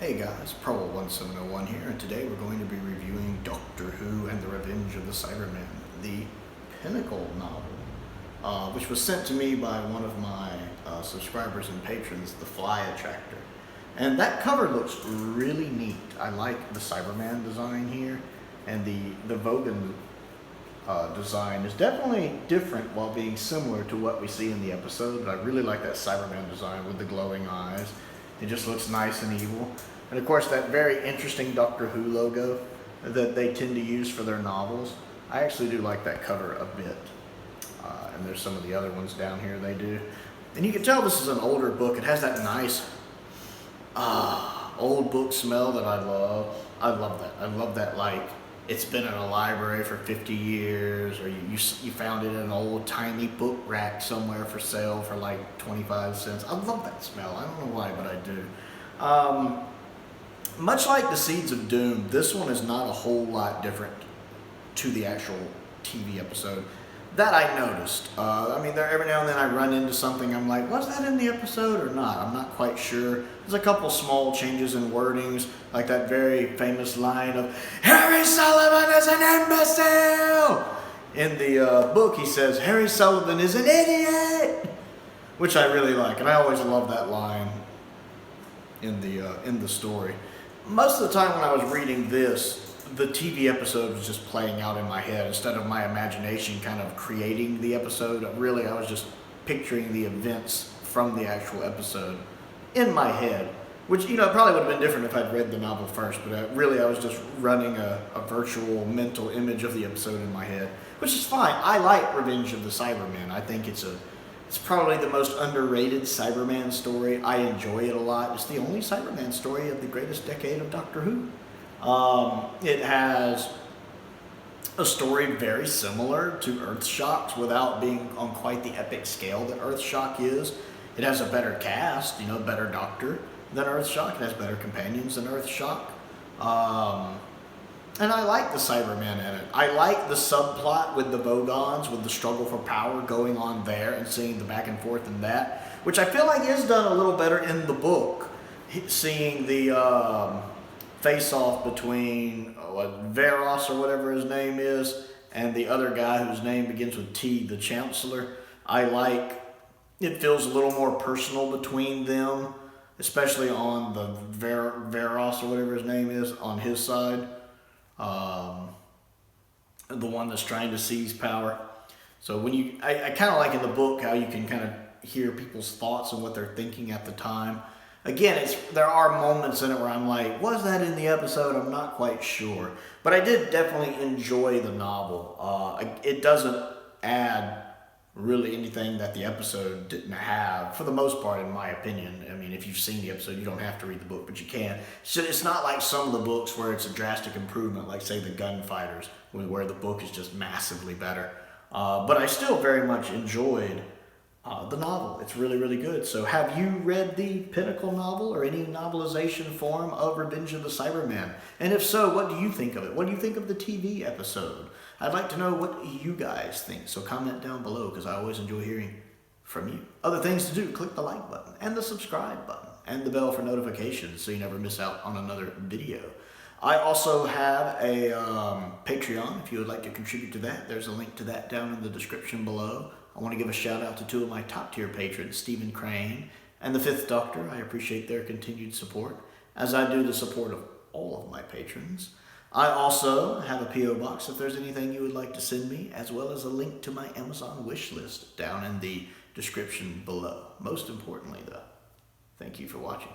Hey guys, Prowl 1701 here, and today we're going to be reviewing Doctor Who and the Revenge of the Cybermen, the Pinnacle novel, which was sent to me by one of my subscribers and patrons, the Flyattractor. And that cover looks really neat. I like the Cyberman design here, and the Vogan design is definitely different while being similar to what we see in the episode. But I really like that Cyberman design with the glowing eyes. It just looks nice and evil. And of course that very interesting Doctor Who logo that they tend to use for their novels. I actually do like that cover a bit. And there's some of the other ones down here they do. And you can tell this is an older book. It has that nice old book smell that I love. I love that. I love that, like, it's been in a library for 50 years, or you found it in an old tiny book rack somewhere for sale for like 25 cents. I love that smell. I don't know why, but I do. Much like the Seeds of Doom, this one is not a whole lot different to the actual TV episode. That I noticed. I mean, every now and then I run into something, I'm like, was that in the episode or not? I'm not quite sure. There's a couple small changes in wordings, like that very famous line of, Harry Sullivan is an imbecile! In the book, he says, Harry Sullivan is an idiot! Which I really like, and I always love that line in the story. Most of the time when I was reading this, the TV episode was just playing out in my head instead of my imagination kind of creating the episode. Really, I was just picturing the events from the actual episode in my head, which, probably would have been different if I'd read the novel first, but really I was just running a virtual mental image of the episode in my head, which is fine. I like Revenge of the Cybermen. I think it's probably the most underrated Cyberman story. I enjoy it a lot. It's the only Cyberman story of the greatest decade of Doctor Who. It has a story very similar to Earthshock's without being on quite the epic scale that Earthshock is. It has a better cast, better Doctor than Earthshock. It has better companions than Earthshock. And I like the Cybermen in it. I like the subplot with the Vogons, with the struggle for power going on there and seeing the back and forth in that, which I feel like is done a little better in the book. Seeing the face-off between Veros or whatever his name is and the other guy whose name begins with T, the Chancellor. I like it. Feels a little more personal between them, especially on the Veros or whatever his name is on his side, the one that's trying to seize power. So when I kind of like in the book how you can kind of hear people's thoughts and what they're thinking at the time. Again, there are moments in it where I'm like, was that in the episode? I'm not quite sure. But I did definitely enjoy the novel. It doesn't add really anything that the episode didn't have, for the most part, in my opinion. I mean, if you've seen the episode, you don't have to read the book, but you can. So it's not like some of the books where it's a drastic improvement, like, say, the Gunfighters, where the book is just massively better. But I still very much enjoyed the novel. It's really, really good. So have you read the Pinnacle novel or any novelization form of Revenge of the Cybermen? And if so, what do you think of it? What do you think of the TV episode? I'd like to know what you guys think. So comment down below, because I always enjoy hearing from you. Other things to do, click the like button and the subscribe button and the bell for notifications so you never miss out on another video. I also have a Patreon if you would like to contribute to that. There's a link to that down in the description below. I want to give a shout out to two of my top tier patrons, Stephen Crane and the Fifth Doctor. I appreciate their continued support, as I do the support of all of my patrons. I also have a P.O. box if there's anything you would like to send me, as well as a link to my Amazon wish list down in the description below. Most importantly though, thank you for watching.